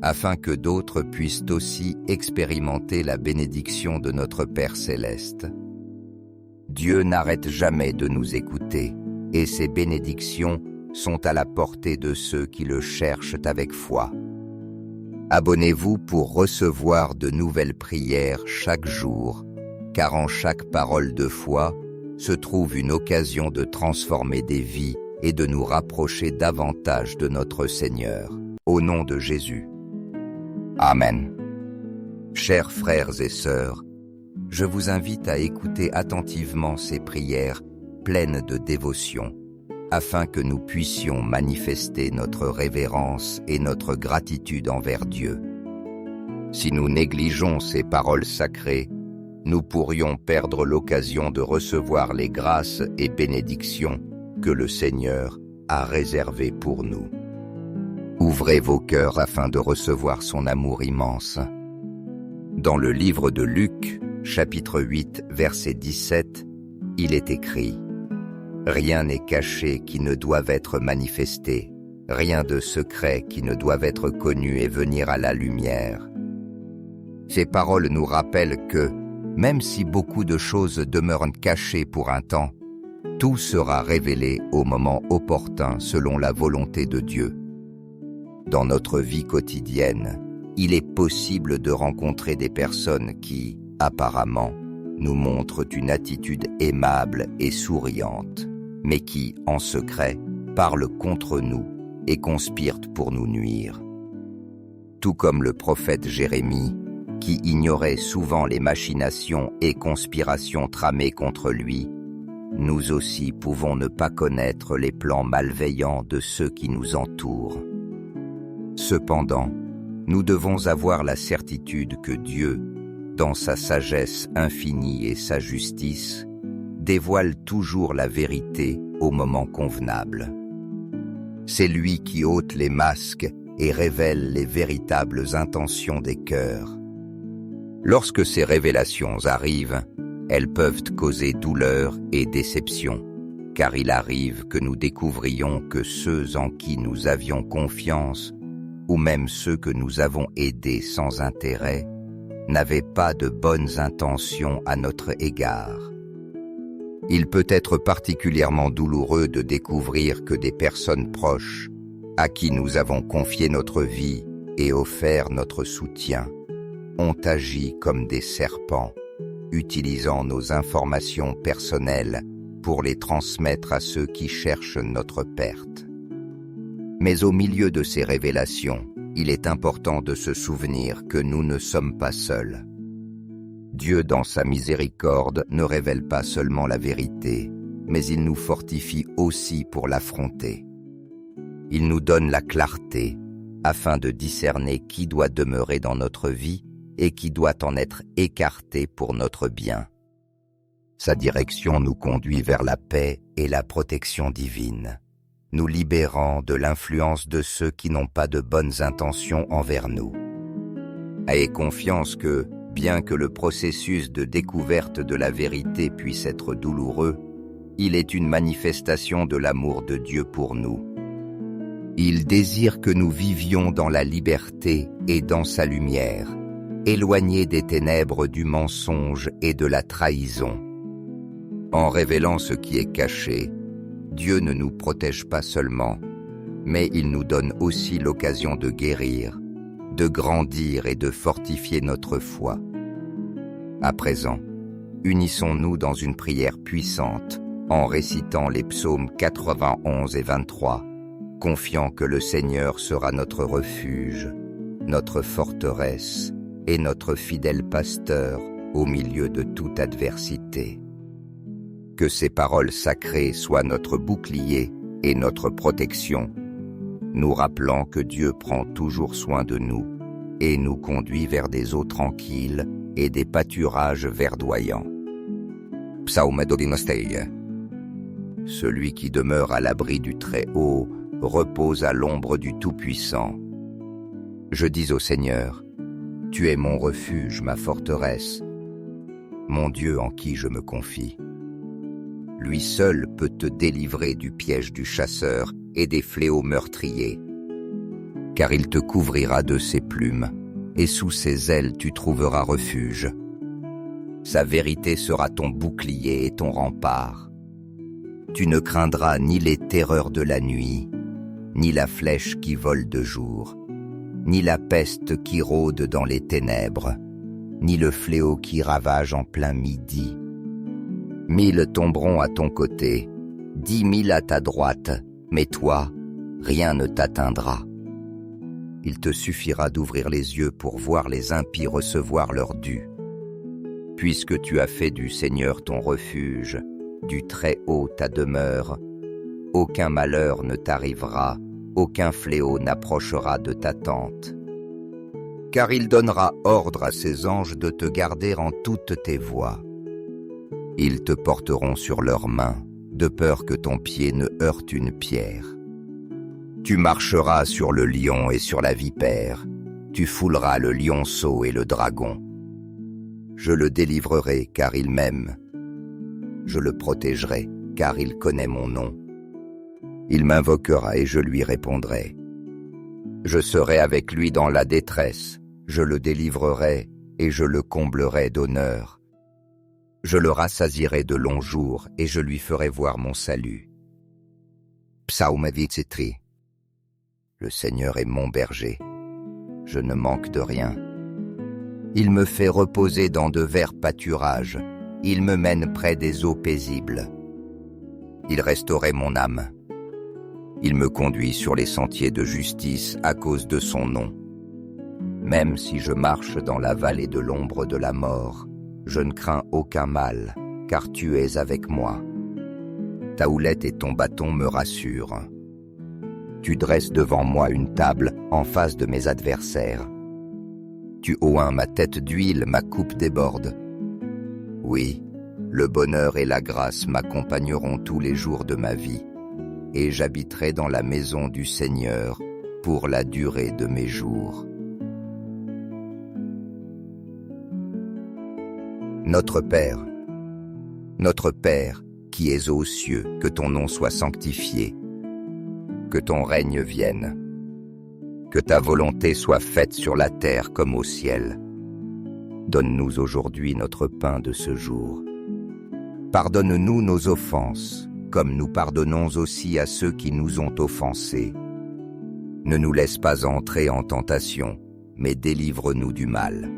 afin que d'autres puissent aussi expérimenter la bénédiction de notre Père céleste. Dieu n'arrête jamais de nous écouter, et ses bénédictions sont à la portée de ceux qui le cherchent avec foi. Abonnez-vous pour recevoir de nouvelles prières chaque jour, car en chaque parole de foi se trouve une occasion de transformer des vies et de nous rapprocher davantage de notre Seigneur. Au nom de Jésus. Amen. Chers frères et sœurs, je vous invite à écouter attentivement ces prières pleines de dévotion, afin que nous puissions manifester notre révérence et notre gratitude envers Dieu. Si nous négligeons ces paroles sacrées, nous pourrions perdre l'occasion de recevoir les grâces et bénédictions que le Seigneur a réservées pour nous. Ouvrez vos cœurs afin de recevoir son amour immense. Dans le livre de Luc, chapitre 8, verset 17, il est écrit « Rien n'est caché qui ne doive être manifesté, rien de secret qui ne doive être connu et venir à la lumière. » Ces paroles nous rappellent que, même si beaucoup de choses demeurent cachées pour un temps, tout sera révélé au moment opportun selon la volonté de Dieu. Dans notre vie quotidienne, il est possible de rencontrer des personnes qui, apparemment, nous montrent une attitude aimable et souriante, mais qui, en secret, parlent contre nous et conspirent pour nous nuire. Tout comme le prophète Jérémie, qui ignorait souvent les machinations et conspirations tramées contre lui, nous aussi pouvons ne pas connaître les plans malveillants de ceux qui nous entourent. Cependant, nous devons avoir la certitude que Dieu, dans sa sagesse infinie et sa justice, dévoile toujours la vérité au moment convenable. C'est lui qui ôte les masques et révèle les véritables intentions des cœurs. Lorsque ces révélations arrivent, elles peuvent causer douleur et déception, car il arrive que nous découvrions que ceux en qui nous avions confiance, ou même ceux que nous avons aidés sans intérêt, n'avaient pas de bonnes intentions à notre égard. Il peut être particulièrement douloureux de découvrir que des personnes proches, à qui nous avons confié notre vie et offert notre soutien, ont agi comme des serpents, utilisant nos informations personnelles pour les transmettre à ceux qui cherchent notre perte. Mais au milieu de ces révélations, il est important de se souvenir que nous ne sommes pas seuls. Dieu, dans sa miséricorde, ne révèle pas seulement la vérité, mais il nous fortifie aussi pour l'affronter. Il nous donne la clarté, afin de discerner qui doit demeurer dans notre vie et qui doit en être écarté pour notre bien. Sa direction nous conduit vers la paix et la protection divine, nous libérant de l'influence de ceux qui n'ont pas de bonnes intentions envers nous. Ayez confiance que, bien que le processus de découverte de la vérité puisse être douloureux, il est une manifestation de l'amour de Dieu pour nous. Il désire que nous vivions dans la liberté et dans sa lumière, éloignés des ténèbres du mensonge et de la trahison. En révélant ce qui est caché, Dieu ne nous protège pas seulement, mais il nous donne aussi l'occasion de guérir, de grandir et de fortifier notre foi. À présent, unissons-nous dans une prière puissante en récitant les psaumes 91 et 23, confiant que le Seigneur sera notre refuge, notre forteresse et notre fidèle pasteur au milieu de toute adversité. Que ces paroles sacrées soient notre bouclier et notre protection, nous rappelant que Dieu prend toujours soin de nous et nous conduit vers des eaux tranquilles et des pâturages verdoyants. Psaume d'Odinostei. Celui qui demeure à l'abri du Très-Haut repose à l'ombre du Tout-Puissant. Je dis au Seigneur, tu es mon refuge, ma forteresse, mon Dieu en qui je me confie. Lui seul peut te délivrer du piège du chasseur et des fléaux meurtriers. car il te couvrira de ses plumes, et sous ses ailes tu trouveras refuge. Sa vérité sera ton bouclier et ton rempart. Tu ne craindras ni les terreurs de la nuit, ni la flèche qui vole de jour, ni la peste qui rôde dans les ténèbres, ni le fléau qui ravage en plein midi. 1000 tomberont à ton côté, 10 000 à ta droite, mais toi, rien ne t'atteindra. Il te suffira d'ouvrir les yeux pour voir les impies recevoir leur dû. Puisque tu as fait du Seigneur ton refuge, du Très-Haut ta demeure, aucun malheur ne t'arrivera, aucun fléau n'approchera de ta tente. Car il donnera ordre à ses anges de te garder en toutes tes voies. Ils te porteront sur leurs mains, de peur que ton pied ne heurte une pierre. Tu marcheras sur le lion et sur la vipère, tu fouleras le lionceau et le dragon. Je le délivrerai car il m'aime. Je le protégerai car il connaît mon nom. Il m'invoquera et je lui répondrai. Je serai avec lui dans la détresse, je le délivrerai et je le comblerai d'honneur. Je le rassasierai de longs jours et je lui ferai voir mon salut. Psaume 23. Le Seigneur est mon berger, je ne manque de rien. Il me fait reposer dans de verts pâturages, il me mène près des eaux paisibles. Il restaurait mon âme. Il me conduit sur les sentiers de justice à cause de son nom. Même si je marche dans la vallée de l'ombre de la mort, je ne crains aucun mal, car tu es avec moi. Ta houlette et ton bâton me rassurent. Tu dresses devant moi une table en face de mes adversaires. Tu oins ma tête d'huile, ma coupe déborde. Oui, le bonheur et la grâce m'accompagneront tous les jours de ma vie, et j'habiterai dans la maison du Seigneur pour la durée de mes jours. Notre Père, qui es aux cieux, que ton nom soit sanctifié, que ton règne vienne, que ta volonté soit faite sur la terre comme au ciel. Donne-nous aujourd'hui notre pain de ce jour. Pardonne-nous nos offenses, comme nous pardonnons aussi à ceux qui nous ont offensés. Ne nous laisse pas entrer en tentation, mais délivre-nous du mal.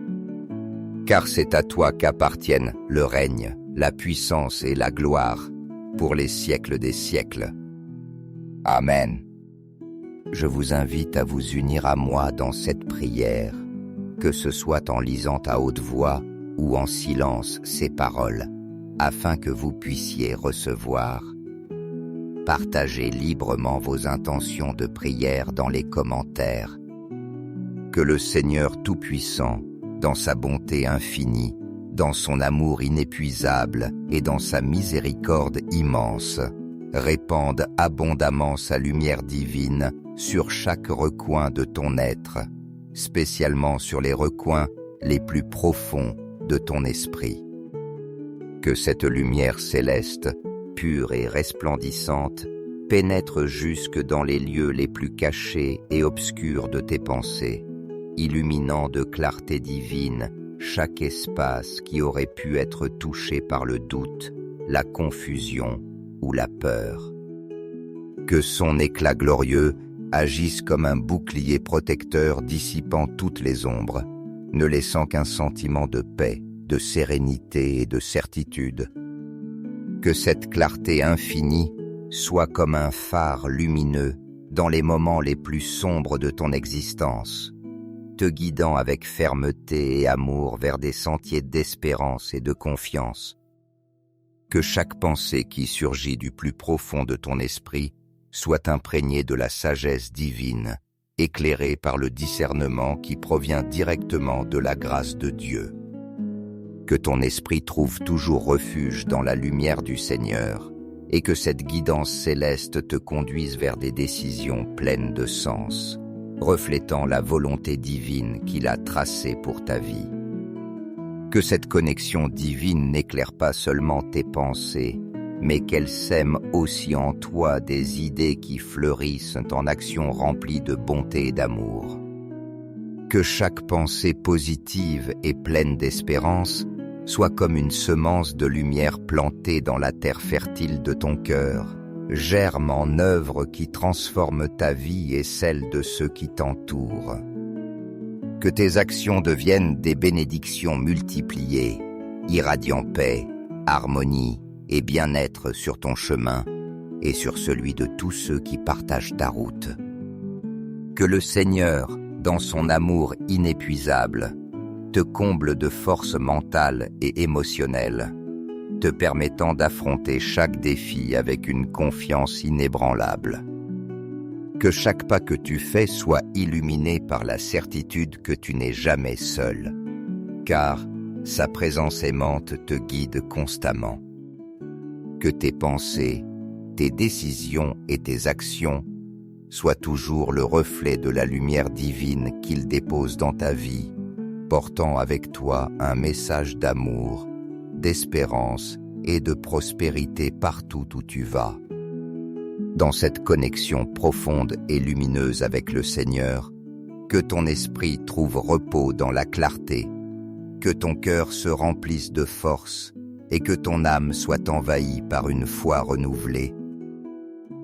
Car c'est à toi qu'appartiennent le règne, la puissance et la gloire, pour les siècles des siècles. Amen. Je vous invite à vous unir à moi dans cette prière, que ce soit en lisant à haute voix ou en silence ces paroles, afin que vous puissiez recevoir. Partagez librement vos intentions de prière dans les commentaires. Que le Seigneur Tout-Puissant, dans sa bonté infinie, dans son amour inépuisable et dans sa miséricorde immense, répande abondamment sa lumière divine sur chaque recoin de ton être, spécialement sur les recoins les plus profonds de ton esprit. Que cette lumière céleste, pure et resplendissante, pénètre jusque dans les lieux les plus cachés et obscurs de tes pensées, illuminant de clarté divine chaque espace qui aurait pu être touché par le doute, la confusion ou la peur. Que son éclat glorieux agisse comme un bouclier protecteur dissipant toutes les ombres, ne laissant qu'un sentiment de paix, de sérénité et de certitude. Que cette clarté infinie soit comme un phare lumineux dans les moments les plus sombres de ton existence, te guidant avec fermeté et amour vers des sentiers d'espérance et de confiance. Que chaque pensée qui surgit du plus profond de ton esprit soit imprégnée de la sagesse divine, éclairée par le discernement qui provient directement de la grâce de Dieu. Que ton esprit trouve toujours refuge dans la lumière du Seigneur, et que cette guidance céleste te conduise vers des décisions pleines de sens, reflétant la volonté divine qu'il a tracée pour ta vie. Que cette connexion divine n'éclaire pas seulement tes pensées, mais qu'elle sème aussi en toi des idées qui fleurissent en actions remplies de bonté et d'amour. Que chaque pensée positive et pleine d'espérance soit comme une semence de lumière plantée dans la terre fertile de ton cœur, germe en œuvre qui transforme ta vie et celle de ceux qui t'entourent. Que tes actions deviennent des bénédictions multipliées, irradiant paix, harmonie et bien-être sur ton chemin et sur celui de tous ceux qui partagent ta route. Que le Seigneur, dans son amour inépuisable, te comble de force mentale et émotionnelle, te permettant d'affronter chaque défi avec une confiance inébranlable. Que chaque pas que tu fais soit illuminé par la certitude que tu n'es jamais seul, car sa présence aimante te guide constamment. Que tes pensées, tes décisions et tes actions soient toujours le reflet de la lumière divine qu'il dépose dans ta vie, portant avec toi un message d'amour, d'espérance et de prospérité partout où tu vas. Dans cette connexion profonde et lumineuse avec le Seigneur, que ton esprit trouve repos dans la clarté, que ton cœur se remplisse de force et que ton âme soit envahie par une foi renouvelée.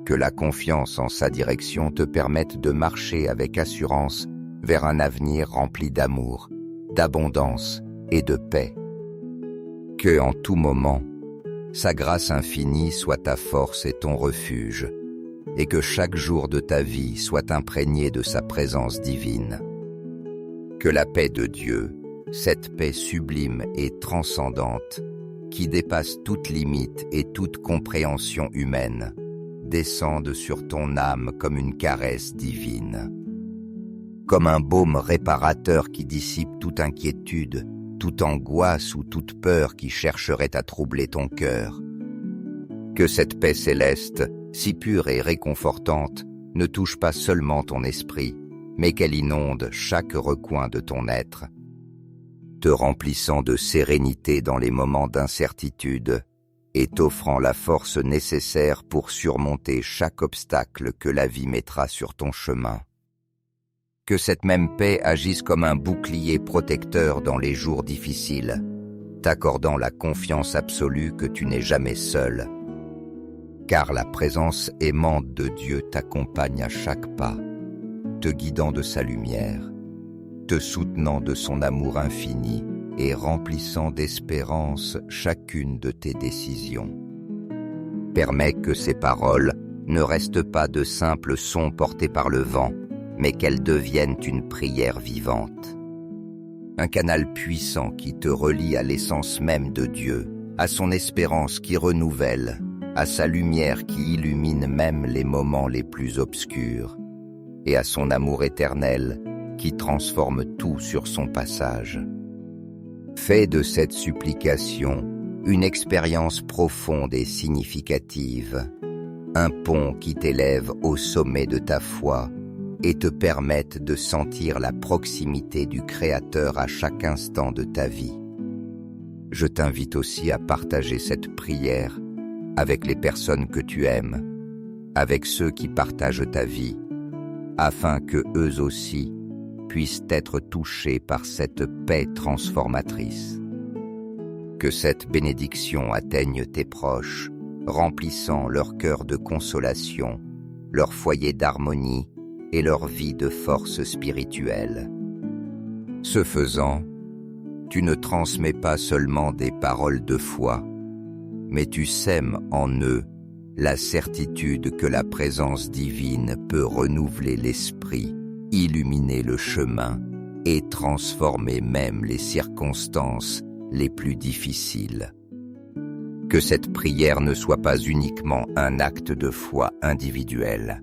Que la confiance en sa direction te permette de marcher avec assurance vers un avenir rempli d'amour, d'abondance et de paix. Que, en tout moment, sa grâce infinie soit ta force et ton refuge, et que chaque jour de ta vie soit imprégné de sa présence divine. Que la paix de Dieu, cette paix sublime et transcendante, qui dépasse toute limite et toute compréhension humaine, descende sur ton âme comme une caresse divine. Comme un baume réparateur qui dissipe toute inquiétude, toute angoisse ou toute peur qui chercherait à troubler ton cœur. Que cette paix céleste, si pure et réconfortante, ne touche pas seulement ton esprit, mais qu'elle inonde chaque recoin de ton être, te remplissant de sérénité dans les moments d'incertitude et t'offrant la force nécessaire pour surmonter chaque obstacle que la vie mettra sur ton chemin. Que cette même paix agisse comme un bouclier protecteur dans les jours difficiles, t'accordant la confiance absolue que tu n'es jamais seul. Car la présence aimante de Dieu t'accompagne à chaque pas, te guidant de sa lumière, te soutenant de son amour infini et remplissant d'espérance chacune de tes décisions. Permets que ces paroles ne restent pas de simples sons portés par le vent, mais qu'elles deviennent une prière vivante. Un canal puissant qui te relie à l'essence même de Dieu, à son espérance qui renouvelle, à sa lumière qui illumine même les moments les plus obscurs, et à son amour éternel qui transforme tout sur son passage. Fais de cette supplication une expérience profonde et significative, un pont qui t'élève au sommet de ta foi et te permette de sentir la proximité du Créateur à chaque instant de ta vie. Je t'invite aussi à partager cette prière avec les personnes que tu aimes, avec ceux qui partagent ta vie, afin que eux aussi puissent être touchés par cette paix transformatrice. Que cette bénédiction atteigne tes proches, remplissant leur cœur de consolation, leur foyer d'harmonie et leur vie de force spirituelle. Ce faisant, tu ne transmets pas seulement des paroles de foi, mais tu sèmes en eux la certitude que la présence divine peut renouveler l'esprit, illuminer le chemin et transformer même les circonstances les plus difficiles. Que cette prière ne soit pas uniquement un acte de foi individuel,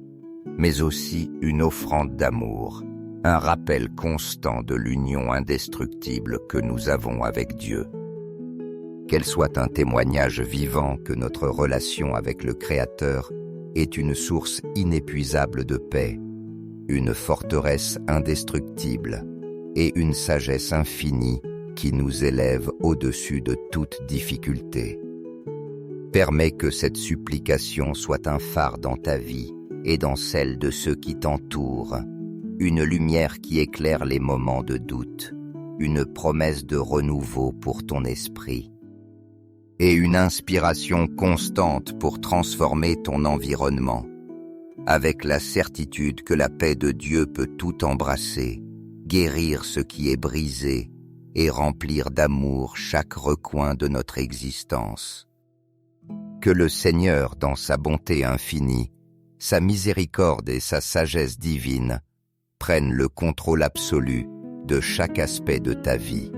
mais aussi une offrande d'amour, un rappel constant de l'union indestructible que nous avons avec Dieu. Qu'elle soit un témoignage vivant que notre relation avec le Créateur est une source inépuisable de paix, une forteresse indestructible et une sagesse infinie qui nous élève au-dessus de toute difficulté. Permets que cette supplication soit un phare dans ta vie et dans celle de ceux qui t'entourent, une lumière qui éclaire les moments de doute, une promesse de renouveau pour ton esprit, et une inspiration constante pour transformer ton environnement, avec la certitude que la paix de Dieu peut tout embrasser, guérir ce qui est brisé et remplir d'amour chaque recoin de notre existence. Que le Seigneur, dans sa bonté infinie, sa miséricorde et sa sagesse divine, prennent le contrôle absolu de chaque aspect de ta vie,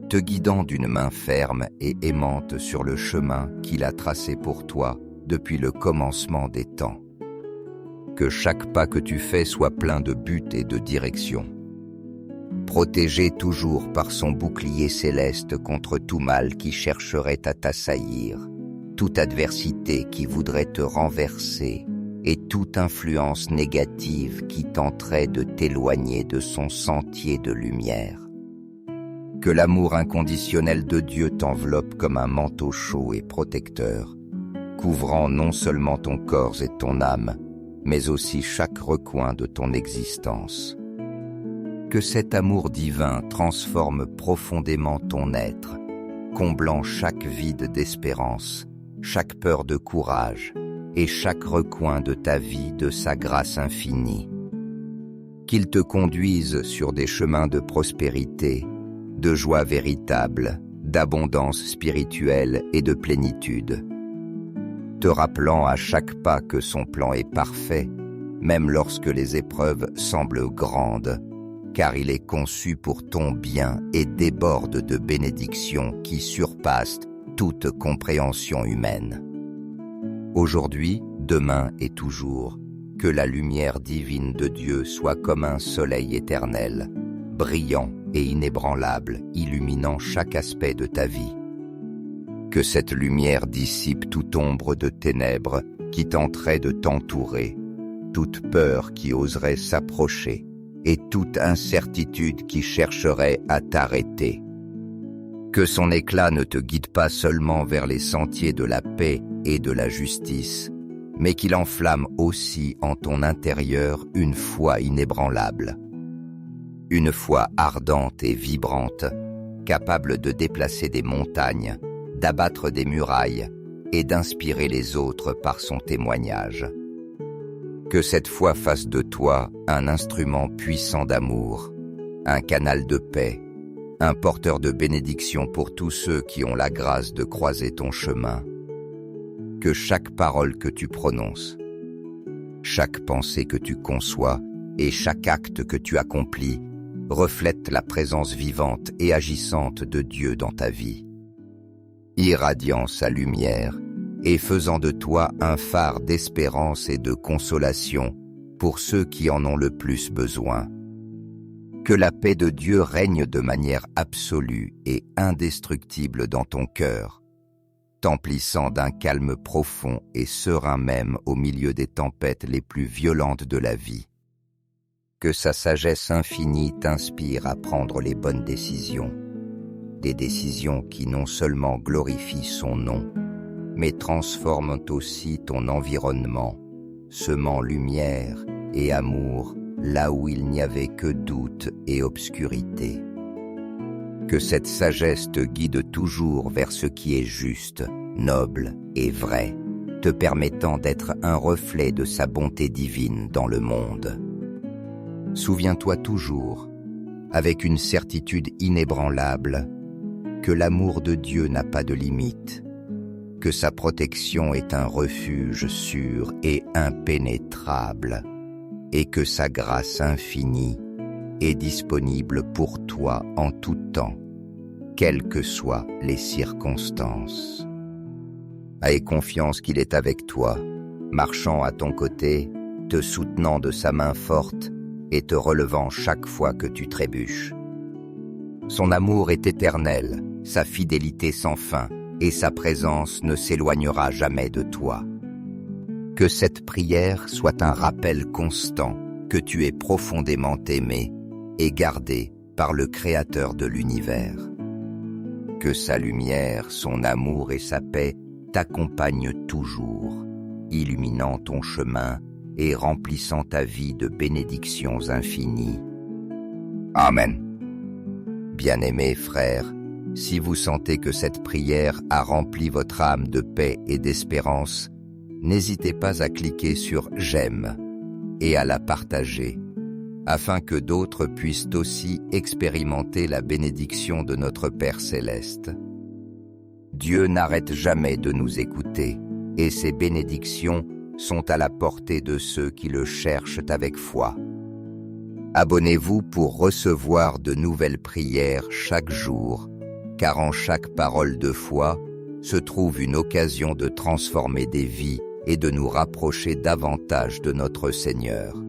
te guidant d'une main ferme et aimante sur le chemin qu'il a tracé pour toi depuis le commencement des temps. Que chaque pas que tu fais soit plein de but et de direction. Protégé toujours par son bouclier céleste contre tout mal qui chercherait à t'assaillir, toute adversité qui voudrait te renverser et toute influence négative qui tenterait de t'éloigner de son sentier de lumière. Que l'amour inconditionnel de Dieu t'enveloppe comme un manteau chaud et protecteur, couvrant non seulement ton corps et ton âme, mais aussi chaque recoin de ton existence. Que cet amour divin transforme profondément ton être, comblant chaque vide d'espérance, chaque peur de courage et chaque recoin de ta vie de sa grâce infinie. Qu'il te conduise sur des chemins de prospérité, de joie véritable, d'abondance spirituelle et de plénitude, te rappelant à chaque pas que son plan est parfait, même lorsque les épreuves semblent grandes, car il est conçu pour ton bien et déborde de bénédictions qui surpassent toute compréhension humaine. Aujourd'hui, demain et toujours, que la lumière divine de Dieu soit comme un soleil éternel, brillant et inébranlable, illuminant chaque aspect de ta vie. Que cette lumière dissipe toute ombre de ténèbres qui tenterait de t'entourer, toute peur qui oserait s'approcher et toute incertitude qui chercherait à t'arrêter. Que son éclat ne te guide pas seulement vers les sentiers de la paix et de la justice, mais qu'il enflamme aussi en ton intérieur une foi inébranlable. Une foi ardente et vibrante, capable de déplacer des montagnes, d'abattre des murailles et d'inspirer les autres par son témoignage. Que cette foi fasse de toi un instrument puissant d'amour, un canal de paix, un porteur de bénédiction pour tous ceux qui ont la grâce de croiser ton chemin. Que chaque parole que tu prononces, chaque pensée que tu conçois et chaque acte que tu accomplis reflète la présence vivante et agissante de Dieu dans ta vie, irradiant sa lumière et faisant de toi un phare d'espérance et de consolation pour ceux qui en ont le plus besoin. Que la paix de Dieu règne de manière absolue et indestructible dans ton cœur, t'emplissant d'un calme profond et serein même au milieu des tempêtes les plus violentes de la vie. Que sa sagesse infinie t'inspire à prendre les bonnes décisions, des décisions qui non seulement glorifient son nom, mais transforment aussi ton environnement, semant lumière et amour là où il n'y avait que doute et obscurité. Que cette sagesse te guide toujours vers ce qui est juste, noble et vrai, te permettant d'être un reflet de sa bonté divine dans le monde. Souviens-toi toujours, avec une certitude inébranlable, que l'amour de Dieu n'a pas de limite, que sa protection est un refuge sûr et impénétrable, et que sa grâce infinie est disponible pour toi en tout temps, quelles que soient les circonstances. Aie confiance qu'il est avec toi, marchant à ton côté, te soutenant de sa main forte et te relevant chaque fois que tu trébuches. Son amour est éternel, sa fidélité sans fin, et sa présence ne s'éloignera jamais de toi. Que cette prière soit un rappel constant que tu es profondément aimé et gardé par le Créateur de l'univers. Que sa lumière, son amour et sa paix t'accompagne toujours, illuminant ton chemin et remplissant ta vie de bénédictions infinies. Amen. Bien-aimés frères, si vous sentez que cette prière a rempli votre âme de paix et d'espérance, n'hésitez pas à cliquer sur « J'aime » et à la partager, afin que d'autres puissent aussi expérimenter la bénédiction de notre Père Céleste. Dieu n'arrête jamais de nous écouter, et ses bénédictions sont à la portée de ceux qui le cherchent avec foi. Abonnez-vous pour recevoir de nouvelles prières chaque jour, car en chaque parole de foi se trouve une occasion de transformer des vies et de nous rapprocher davantage de notre Seigneur.